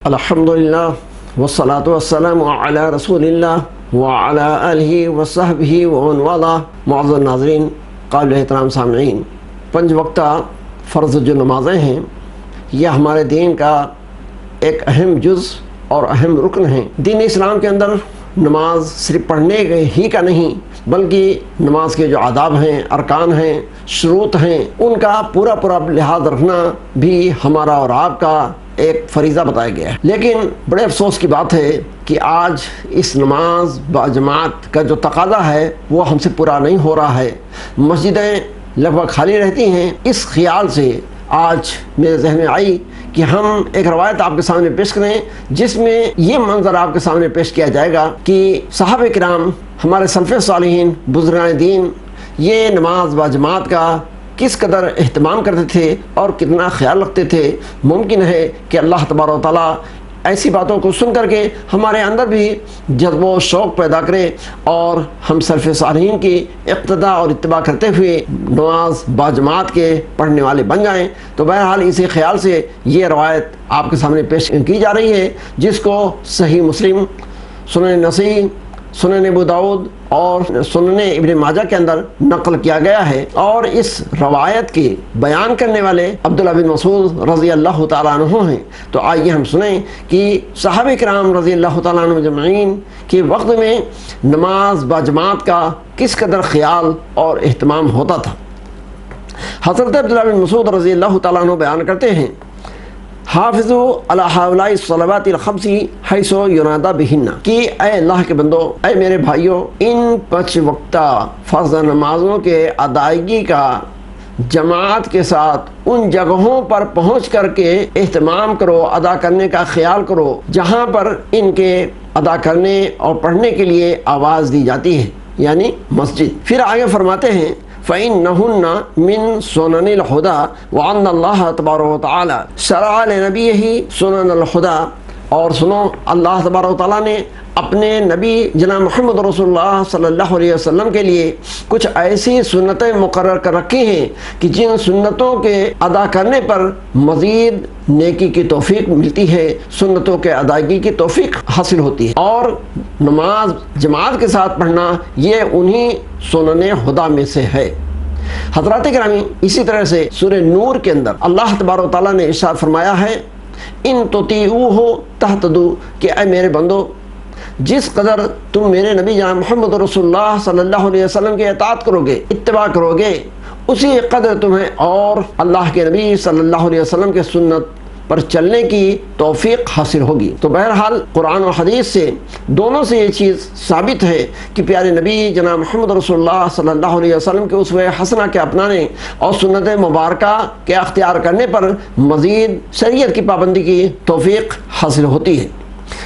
الحمدللہ والصلاة والسلام علی رسول اللہ وعلی آلہ وصحبہ ومن والہ۔ معزز ناظرین، قابل احترام سامعین، 5 وقتہ فرض جو نمازیں ہیں یہ ہمارے دین کا ایک اہم جز اور اہم رکن ہیں۔ دین اسلام کے اندر نماز صرف پڑھنے ہی کا نہیں بلکہ نماز کے جو آداب ہیں، ارکان ہیں، شروط ہیں، ان کا پورا لحاظ رکھنا بھی ہمارا اور آپ کا ایک فریضہ بتایا گیا ہے۔ لیکن بڑے افسوس کی بات ہے کہ آج اس نماز باجماعت کا جو تقاضا ہے وہ ہم سے پورا نہیں ہو رہا ہے۔ مسجدیں لگ بھگ خالی رہتی ہیں۔ اس خیال سے آج میرے ذہن میں آئی کہ ہم ایک روایت آپ کے سامنے پیش کریں جس میں یہ منظر آپ کے سامنے پیش کیا جائے گا کہ صحابہ کرام، ہمارے سلف صالحین، بزرگان دین، یہ نماز باجماعت کا کس قدر اہتمام کرتے تھے اور کتنا خیال رکھتے تھے۔ ممکن ہے کہ اللہ تبارک و تعالیٰ ایسی باتوں کو سن کر کے ہمارے اندر بھی جذب و شوق پیدا کرے اور ہم سلف صالحین کی اقتداء اور اتباع کرتے ہوئے نماز باجماعت کے پڑھنے والے بن جائیں۔ تو بہرحال اسی خیال سے یہ روایت آپ کے سامنے پیش کی جا رہی ہے جس کو صحیح مسلم، سنن نسائی، سنن ابو داؤد اور سنن ابن ماجہ کے اندر نقل کیا گیا ہے۔ اور اس روایت کی بیان کرنے والے عبداللہ بن مسعود رضی اللہ تعالیٰ عنہ ہیں۔ تو آئیے ہم سنیں کہ صحابہ کرام رضی اللہ تعالیٰ عنہ مجمعین کے وقت میں نماز باجماعت کا کس قدر خیال اور اہتمام ہوتا تھا۔ حضرت عبداللہ بن مسعود رضی اللہ تعالیٰ عنہ بیان کرتے ہیں، حافظوا علی ہؤلاء الصلوات الخمس حیث ینادی بہن، کہ اے اللہ کے بندو، اے میرے بھائیوں، ان 5 وقتہ فرض نمازوں کے ادائیگی کا جماعت کے ساتھ ان جگہوں پر پہنچ کر کے اہتمام کرو، ادا کرنے کا خیال کرو جہاں پر ان کے ادا کرنے اور پڑھنے کے لیے آواز دی جاتی ہے، یعنی مسجد۔ پھر آگے فرماتے ہیں فَإِنَّهُنَّ مِن سُنَنِ الْهُدَى وَأَنَّ اللَّهَ تَبَارَكَ وَتَعَالَى شَرَعَ لِنَبِيِّهِ سُنَنَ الْهُدَى، اور سنو، اللہ تبارک و تعالیٰ نے اپنے نبی جناب محمد رسول اللہ صلی اللہ علیہ وسلم کے لیے کچھ ایسی سنتیں مقرر کر رکھی ہیں کہ جن سنتوں کے ادا کرنے پر مزید نیکی کی توفیق ملتی ہے، سنتوں کے ادائیگی کی توفیق حاصل ہوتی ہے، اور نماز جماعت کے ساتھ پڑھنا یہ انہی سنن ہدیٰ میں سے ہے۔ حضرات گرامی، اسی طرح سے سورہ نور کے اندر اللہ تبارک و تعالیٰ نے ارشاد فرمایا ہے، ان تطیعوہ تہتدوا، کہ اے میرے بندو، جس قدر تم میرے نبی جناب محمد رسول اللہ صلی اللہ علیہ وسلم کی اطاعت کرو گے، اتباع کرو گے، اسی قدر تمہیں اور اللہ کے نبی صلی اللہ علیہ وسلم کے سنت پر چلنے کی توفیق حاصل ہوگی۔ تو بہرحال قرآن و حدیث سے دونوں سے یہ چیز ثابت ہے کہ پیارے نبی جناب محمد رسول اللہ صلی اللہ علیہ وسلم کے اسوہ حسنہ کے اپنانے اور سنت مبارکہ کے اختیار کرنے پر مزید شریعت کی پابندی کی توفیق حاصل ہوتی ہے۔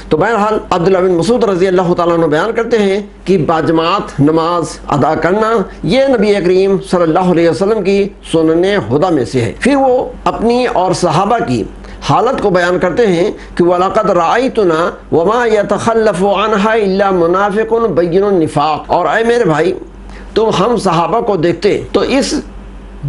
تو بہرحال عبداللہ بن مسعود رضی اللہ تعالیٰ عنہ بیان کرتے ہیں کہ باجماعت نماز ادا کرنا یہ نبی کریم صلی اللہ علیہ وسلم کی سنن ہدیٰ میں سے ہے۔ پھر وہ اپنی اور صحابہ کی حالت کو بیان کرتے ہیں کہ وَلَقَدْ رَأَيْتُنَا وَمَا يَتَخَلَّفُ عَنْهَا إِلَّا مُنَافِقٌ بَيِّنُ النِّفَاقِ، اور اے میرے بھائی، تم ہم صحابہ کو دیکھتے تو اس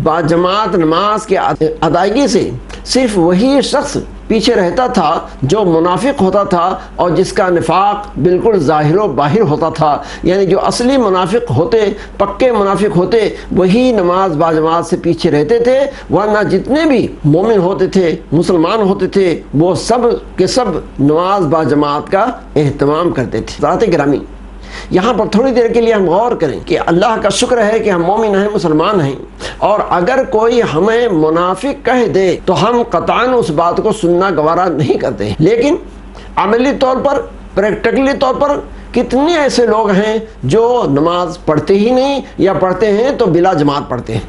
باجماعت نماز کے ادائیگی سے صرف وہی شخص پیچھے رہتا تھا جو منافق ہوتا تھا اور جس کا نفاق بالکل ظاہر و باہر ہوتا تھا، یعنی جو اصلی منافق ہوتے، پکے منافق ہوتے، وہی نماز باجماعت سے پیچھے رہتے تھے، ورنہ جتنے بھی مومن ہوتے تھے، مسلمان ہوتے تھے، وہ سب کے سب نماز باجماعت کا اہتمام کرتے تھے۔ حضرات گرامی، یہاں پر تھوڑی دیر کے لیے ہم غور کریں کہ اللہ کا شکر ہے کہ ہم مومن ہیں، مسلمان ہیں، اور اگر کوئی ہمیں منافق کہہ دے تو ہم قطعاً اس بات کو سننا گوارا نہیں کرتے، لیکن عملی طور پر، پریکٹیکلی طور پر کتنے ایسے لوگ ہیں جو نماز پڑھتے ہی نہیں، یا پڑھتے ہیں تو بلا جماعت پڑھتے ہیں۔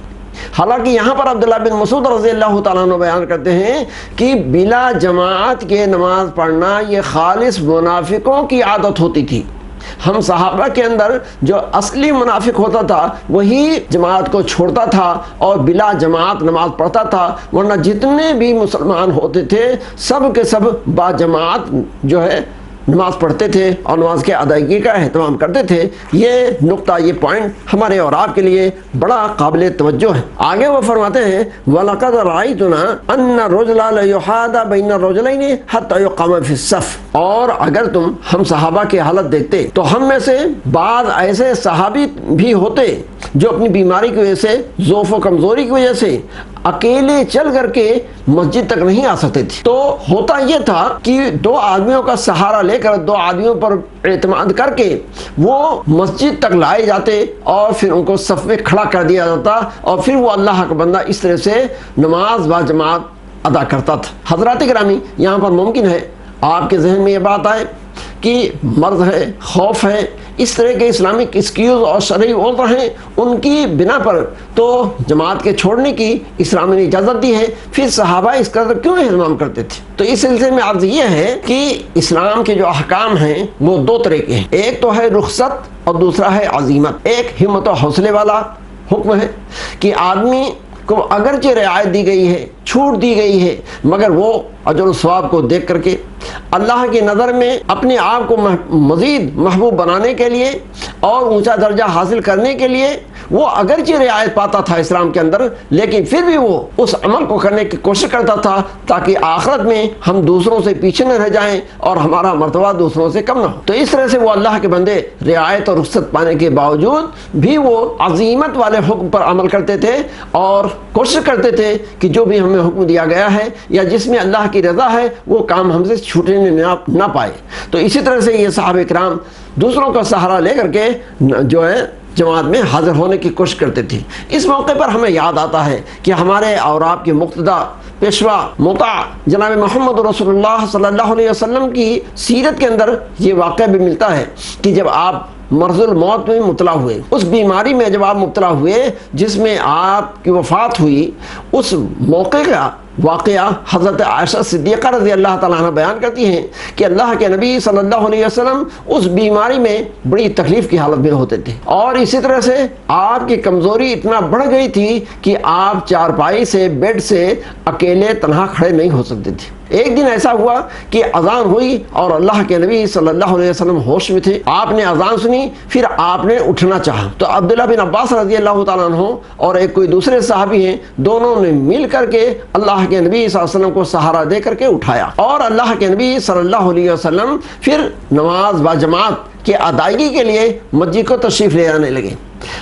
حالانکہ یہاں پر عبداللہ بن مسعود رضی اللہ تعالیٰ عنہ بیان کرتے ہیں کہ بلا جماعت کے نماز پڑھنا یہ خالص منافقوں کی عادت ہوتی تھی۔ ہم صحابہ کے اندر جو اصلی منافق ہوتا تھا وہی جماعت کو چھوڑتا تھا اور بلا جماعت نماز پڑھتا تھا، ورنہ جتنے بھی مسلمان ہوتے تھے سب کے سب با جماعت جو ہے نماز پڑھتے تھے اور نماز کے ادائیگی کا اہتمام کرتے تھے۔ یہ نقطہ، یہ پوائنٹ ہمارے اور آپ کے لیے بڑا قابل توجہ ہے۔ آگے وہ فرماتے ہیں وَلَقَدْ رَأَيْتُنَا أَنَّ الرَّجُلَ لَيُحَاذَ بَيْنَ الرَّجُلَيْنِ حَتَّى يُقَامَ فِي الصَّفِّ، اور اگر تم ہم صحابہ کی حالت دیکھتے تو ہم میں سے بعض ایسے صحابی بھی ہوتے جو اپنی بیماری کی وجہ سے، ضعف و کمزوری کی وجہ سے اکیلے چل کر کے مسجد تک نہیں آ سکتے تھے۔ تو ہوتا یہ تھا کہ دو آدمیوں کا سہارا لے کر، دو آدمیوں پر اعتماد کر کے وہ مسجد تک لائے جاتے اور پھر ان کو صف میں کھڑا کر دیا جاتا اور پھر وہ اللہ کا بندہ اس طرح سے نماز با جماعت ادا کرتا تھا۔ حضرات گرامی، یہاں پر ممکن ہے آپ کے ذہن میں یہ بات آئے کہ مرض ہے، خوف ہے، اس طرح کے اسلامک ایکسکیوز اور شرعی عذر ہیں، ان کی بنا پر تو جماعت کے چھوڑنے کی اسلام نے اجازت دی ہے، پھر صحابہ اس قدر کیوں اہتمام کرتے تھے؟ تو اس سلسلے میں عرض یہ ہے کہ اسلام کے جو احکام ہیں وہ دو طرح کے ہیں، ایک تو ہے رخصت اور دوسرا ہے عزیمت۔ ایک ہمت و حوصلے والا حکم ہے کہ آدمی کو اگرچہ رعایت دی گئی ہے، چھوٹ دی گئی ہے، مگر وہ اجر و ثواب کو دیکھ کر کے اللہ کی نظر میں اپنے آپ کو مزید محبوب بنانے کے لیے اور اونچا درجہ حاصل کرنے کے لیے وہ اگرچہ رعایت پاتا تھا اسلام کے اندر، لیکن پھر بھی وہ اس عمل کو کرنے کی کوشش کرتا تھا تاکہ آخرت میں ہم دوسروں سے پیچھے نہ رہ جائیں اور ہمارا مرتبہ دوسروں سے کم نہ ہو۔ تو اس طرح سے وہ اللہ کے بندے رعایت اور رخصت پانے کے باوجود بھی وہ عزیمت والے حکم پر عمل کرتے تھے اور کوشش کرتے تھے کہ جو بھی ہمیں حکم دیا گیا ہے یا جس میں اللہ کی رضا ہے وہ کام ہم سے چھوٹنے نہ پائے۔ تو اسی طرح سے یہ صحابہ کرام دوسروں کا سہارا لے کر کے جو ہے جماعت میں حاضر ہونے کی کوشش کرتے تھے۔ اس موقع پر ہمیں یاد آتا ہے کہ ہمارے اور آپ کے مقتدی پیشوا مطاع جناب محمد رسول اللہ صلی اللہ علیہ وسلم کی سیرت کے اندر یہ واقعہ بھی ملتا ہے کہ جب آپ مرض الموت میں مبتلا ہوئے، اس بیماری میں جب آپ مبتلا ہوئے جس میں آپ کی وفات ہوئی، اس موقع کا واقعہ حضرت عائشہ صدیقہ رضی اللہ تعالیٰ عنہ بیان کرتی ہیں کہ اللہ کے نبی صلی اللہ علیہ وسلم اس بیماری میں بڑی تکلیف کی حالت میں ہوتے تھے اور اسی طرح سے آپ کی کمزوری اتنا بڑھ گئی تھی کہ آپ چارپائی سے، بیڈ سے اکیلے تنہا کھڑے نہیں ہو سکتے تھے۔ ایک دن ایسا ہوا کہ اذان ہوئی اور اللہ کے نبی صلی اللہ علیہ وسلم ہوش میں تھے، آپ نے اذان سنی، پھر آپ نے اٹھنا چاہا تو عبداللہ بن عباس رضی اللہ تعالیٰ عنہ اور ایک کوئی دوسرے صحابی ہیں، دونوں نے مل کر کے اللہ کے نبی صلی اللہ علیہ وسلم کو سہارا دے کر کے اٹھایا اور اللہ کے نبی صلی اللہ علیہ وسلم پھر نماز با جماعت کی ادائیگی کے لیے مسجد کو تشریف لے آنے لگے۔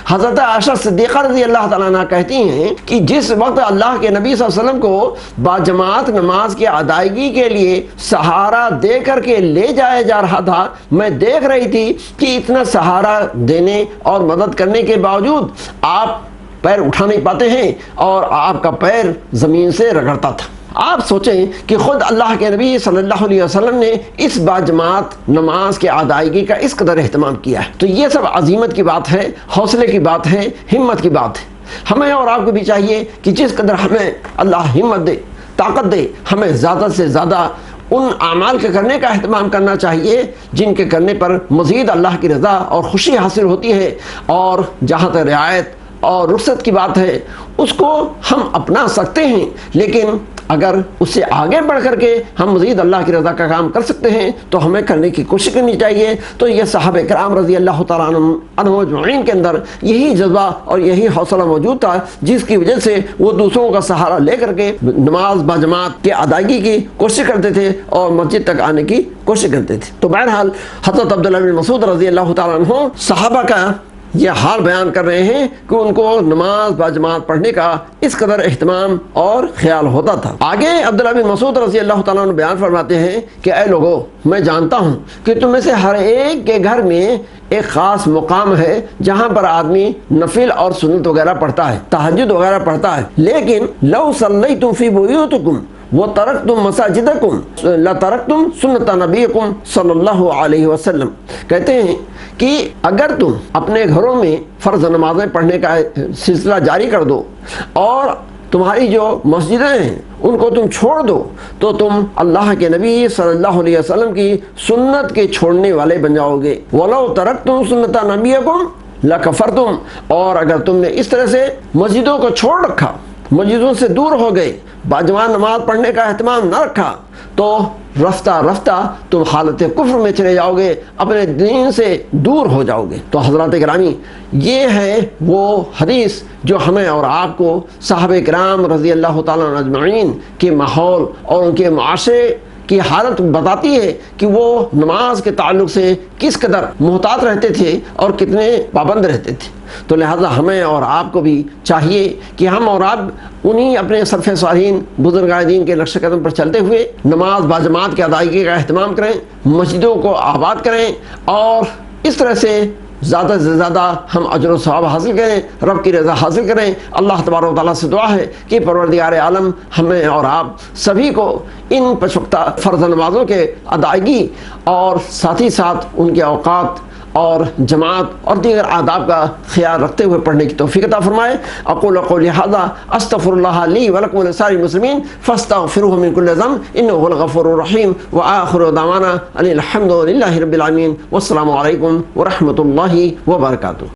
حضرت عائشہ صدیقہ رضی اللہ تعالیٰ عنہ کہتی ہیں کہ جس وقت اللہ کے نبی صلی اللہ علیہ وسلم کو با جماعت نماز کی ادائیگی کے لیے سہارا دے کر کے لے جایا جا رہا تھا، میں دیکھ رہی تھی کہ اتنا سہارا دینے اور مدد کرنے کے باوجود آپ پیر اٹھا نہیں پاتے ہیں اور آپ کا پیر زمین سے رگڑتا تھا۔ آپ سوچیں کہ خود اللہ کے نبی صلی اللہ علیہ وسلم نے اس باجماعت نماز کے ادائیگی کا اس قدر اہتمام کیا ہے۔ تو یہ سب عزیمت کی بات ہے، حوصلے کی بات ہے، ہمت کی بات ہے۔ ہمیں اور آپ کو بھی چاہیے کہ جس قدر ہمیں اللہ ہمت دے، طاقت دے، ہمیں زیادہ سے زیادہ ان اعمال کے کرنے کا اہتمام کرنا چاہیے جن کے کرنے پر مزید اللہ کی رضا اور خوشی حاصل ہوتی ہے، اور جہاں تک رعایت اور رخصت کی بات ہے اس کو ہم اپنا سکتے ہیں، لیکن اگر اس سے آگے بڑھ کر کے ہم مزید اللہ کی رضا کا کام کر سکتے ہیں تو ہمیں کرنے کی کوشش کرنی چاہیے۔ تو یہ صحابہ کرام رضی اللہ تعالیٰ عنہم اجمعین کے اندر یہی جذبہ اور یہی حوصلہ موجود تھا جس کی وجہ سے وہ دوسروں کا سہارا لے کر کے نماز با جماعت کی ادائیگی کی کوشش کرتے تھے اور مسجد تک آنے کی کوشش کرتے تھے۔ تو بہرحال حضرت عبداللہ بن مسعود رضی اللہ تعالیٰ عنہ صحابہ کا یہ حال بیان کر رہے ہیں کہ ان کو نماز با جماعت پڑھنے کا اس قدر اہتمام اور خیال ہوتا تھا۔ آگے عبداللہ بن مسعود رضی اللہ تعالیٰ عنہ بیان فرماتے ہیں کہ اے لوگو، میں جانتا ہوں کہ تم میں سے ہر ایک کے گھر میں ایک خاص مقام ہے جہاں پر آدمی نفل اور سنت وغیرہ پڑھتا ہے، تہجد وغیرہ پڑھتا ہے، لیکن لو صلیتم فی بیوتکم وترکتم مساجدکم لترکتم سنت نبیکم صلی اللہ علیہ وسلم۔ کہتے ہیں کہ اگر تم اپنے گھروں میں فرض نمازیں پڑھنے کا سلسلہ جاری کر دو اور تمہاری جو مسجدیں ہیں ان کو تم چھوڑ دو تو تم اللہ کے نبی صلی اللہ علیہ وسلم کی سنت کے چھوڑنے والے بن جاؤ گے۔ وَلَوْ تَرَكْتُمْ سُنَّتَ نَبِيِّكُمْ لَكَفَرْتُمْ، اور اگر تم نے اس طرح سے مسجدوں کو چھوڑ رکھا، مسجدوں سے دور ہو گئے، باجماعت نماز پڑھنے کا اہتمام نہ رکھا، تو رفتہ رفتہ تم حالت کفر میں چلے جاؤ گے، اپنے دین سے دور ہو جاؤ گے۔ تو حضرات گرامی، یہ ہے وہ حدیث جو ہمیں اور آپ کو صحابہ کرام رضی اللہ تعالیٰ عنہ اجمعین کے ماحول اور ان کے معاشرے کی حالت بتاتی ہے کہ وہ نماز کے تعلق سے کس قدر محتاط رہتے تھے اور کتنے پابند رہتے تھے۔ تو لہٰذا ہمیں اور آپ کو بھی چاہیے کہ ہم اور آپ انہی اپنے سلف صالحین بزرگان دین کے نقش قدم پر چلتے ہوئے نماز باجماعت کی ادائیگی کا اہتمام کریں، مسجدوں کو آباد کریں، اور اس طرح سے زیادہ سے زیادہ ہم اجر و ثواب حاصل کریں، رب کی رضا حاصل کریں۔ اللہ تبارک و تعالیٰ سے دعا ہے کہ پروردگار عالم ہمیں اور آپ سبھی کو ان 5 وقتہ فرض نمازوں کے ادائیگی اور ساتھ ہی ساتھ ان کے اوقات اور جماعت اور دیگر آداب کا خیال رکھتے ہوئے پڑھنے کی توفیق عطا فرمائے۔ اقول قولی ھذا استغفر اللہ لی ولکم ولسائر المسلمین فاستغفروہ من کل ذنب انہ هو الغفور الرحیم وآخر دعوانا ان الحمد للہ رب العالمین والسلام علیکم ورحمۃ اللہ وبرکاتہ۔